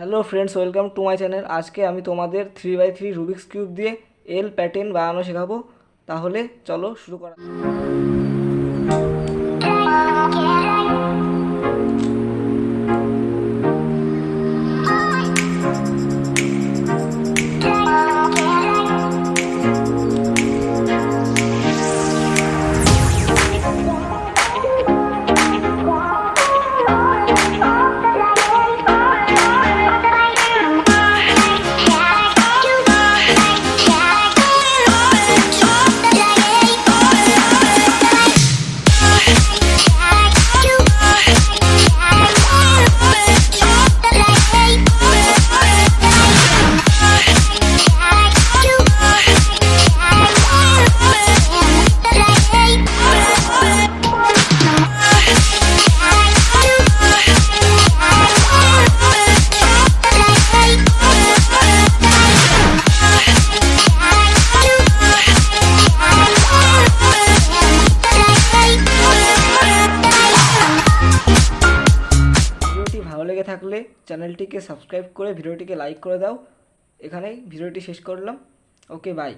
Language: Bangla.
Hello friends, welcome to my channel. আজকে আমি তোমাদের 3x3 রুবিক্স কিউব দিয়ে এল প্যাটার্ন বানানো শেখাবো। তাহলে চলো শুরু করা। ভালো লেগে থাকলে চ্যানেলটিকে সাবস্ক্রাইব করে ভিডিওটিকে লাইক করে দাও। এখানেই ভিডিওটি শেষ করলাম। ওকে, বাই।